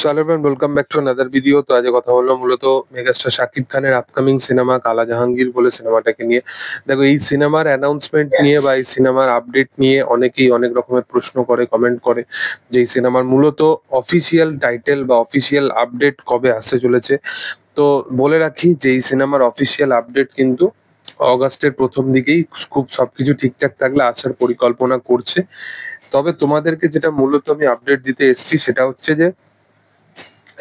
So hello everyone, welcome back to another video. তো আজ কথা হলো মূলত মেগাস্টার শাকিব খানের আপকামিং সিনেমা কালা জাহাঙ্গীর বলে সিনেমাটাকে নিয়ে। দেখো, এই সিনেমার অ্যানাউন্সমেন্ট নিয়ে বা এই সিনেমার আপডেট নিয়ে অনেকেই অনেক রকমের প্রশ্ন করে, কমেন্ট করে যে এই সিনেমার মূলত অফিসিয়াল টাইটেল বা অফিসিয়াল আপডেট কবে আসতে চলেছে। তো বলে রাখি যে এই সিনেমার অফিসিয়াল আপডেট কিন্তু অগাস্টের প্রথম দিকেই খুব সবকিছু ঠিকঠাক থাকলে আসার পরিকল্পনা করছে। তবে তোমাদেরকে যেটা মূলত আমি আপডেট দিতে এসেছি সেটা হচ্ছে যে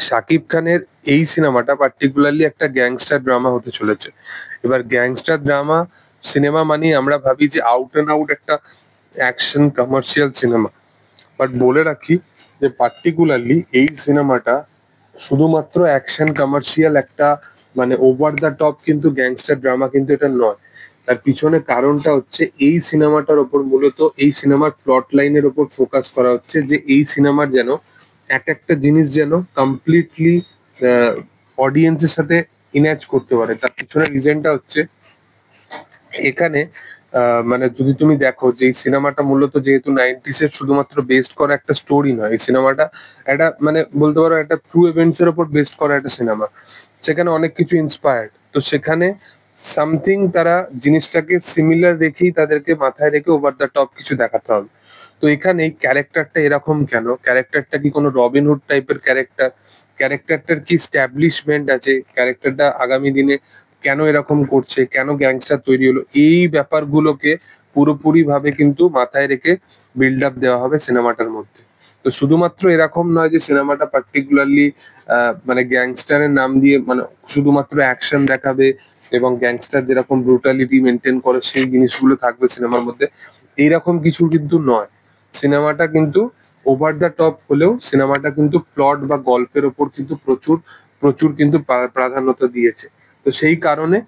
শাকিব খানের এই সিনেমাটা পার্টিকুলারলি একটা গ্যাংস্টার ড্রামা হতে চলেছে। এবার গ্যাংস্টার ড্রামা সিনেমা মানে আমরা ভাবি যে আউট অ্যান্ড আউট একটা অ্যাকশন কমার্শিয়াল সিনেমা, বাট বলে রাখি যে পার্টিকুলারলি এই সিনেমাটা শুধুমাত্র অ্যাকশন কমার্শিয়াল একটা মানে ওভার দ্য টপ কিন্তু গ্যাংস্টার ড্রামা কিন্তু এটা নয়। তার পিছনে কারণটা হচ্ছে এই সিনেমাটার ওপর মূলত এই সিনেমার প্লট লাইনের ওপর ফোকাস করা হচ্ছে যে এই সিনেমার যেন এক একটা জিনিস যেন কমপ্লিটলি অডিয়েন্সের সাথে ইন্যাচ করতে পারে। তার পিছনে রিজনটা হচ্ছে এখানে মানে যদি তুমি দেখো যে এই সিনেমাটা মূলত যেহেতু 90s এর শুধুমাত্র বেসড করা একটা স্টোরি নয়, এই সিনেমাটা একটা মানে বলতে পারো একটা ট্রু ইভেন্টস এর উপর বেসড করা একটা সিনেমা। সেখানে অনেক কিছু ইন্সপায়ার্ড, তো সেখানে সামথিং তারা জিনিসটাকে সিমিলার রেখেই তাদেরকে মাথায় রেখে ওভার দ্য টপ কিছু দেখাতে হবে। তো এখানে ক্যারেক্টারটা এরকম কেন? ক্যারেক্টারটা কি কোনো রবিনহুড টাইপের ক্যারেক্টার? ক্যারেক্টারটার কি স্ট্যাবলিশমেন্ট আছে? ক্যারেক্টারটা আগামী দিনে কেন এরকম করছে, কেন গ্যাংস্টার তৈরি হলো, এই ব্যাপারগুলোকে পুরোপুরি ভাবে কিন্তু মাথায় রেখে বিল্ড আপ দেওয়া হবে সিনেমাটার মধ্যে। তো শুধুমাত্র এরকম নয় যে সিনেমাটা পার্টিকুলারলি মানে গ্যাংস্টারের নাম দিয়ে মানে শুধুমাত্র অ্যাকশন দেখাবে এবং গ্যাংস্টার যেরকম ব্রুটালিটি মেনটেন করে সেই জিনিসগুলো থাকবে সিনেমার মধ্যে, এইরকম কিছু কিন্তু নয়। সিনেমাটা কিন্তু ওভার দ্য টপ হলেও সিনেমাটা কিন্তু প্লট বা গল্পের ওপর কিন্তু প্রচুর প্রচুর কিন্তু প্রাধান্যতা দিয়েছে। তো সেই কারণে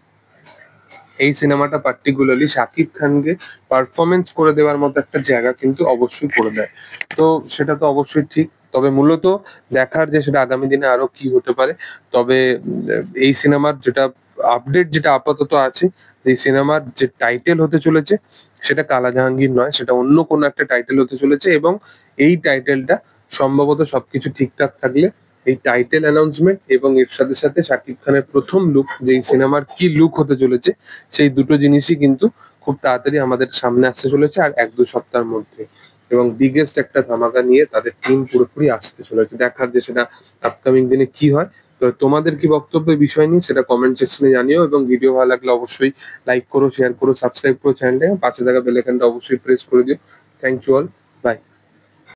এই সিনেমাটা পার্টিকুলারলি শাকিব খানকে পারফরমেন্স করে দেওয়ার মতো একটা জায়গা কিন্তু অবশ্যই করে দেয়। তো সেটা তো অবশ্যই ঠিক, তবে মূলত দেখার যে সেটা আগামী দিনে আরো কি হতে পারে। তবে এই সিনেমার যেটা আপডেট যেটা আপাতত আছে, এই সিনেমার যে টাইটেল হতে চলেছে সেটা কালা জাহাঙ্গীর নয়, সেটা অন্য কোনো একটা টাইটেল হতে চলেছে। এবং এই টাইটেলটা সম্ভবত সবকিছু ঠিকঠাক থাকলে এই টাইটেল অ্যানাউন্সমেন্ট এবং এর সাথে সাথে শাকিব খানের প্রথম লুক, যে সিনেমার কি লুক হতে চলেছে, সেই দুটো জিনিসই কিন্তু খুব তাড়াতাড়ি আমাদের সামনে আসতে চলেছে আর 1-2 সপ্তাহের মধ্যে। এবং বিগেস্ট একটা ধামাকা নিয়ে তাদের টিম পুরোপুরি আসতে চলেছে। দেখার যে সেটা আপকামিং দিনে কি হয়। তো তোমাদের কি বক্তব্য এই বিষয় নিয়ে সেটা কমেন্ট সেকশনে জানিও, এবং ভিডিও ভালো লাগলে অবশ্যই লাইক করো, শেয়ার করো, সাবস্ক্রাইব করো চ্যানেলটাকে, পাশে থাকা বেল আইকনটা অবশ্যই প্রেস করে দিও। Thank you all, by.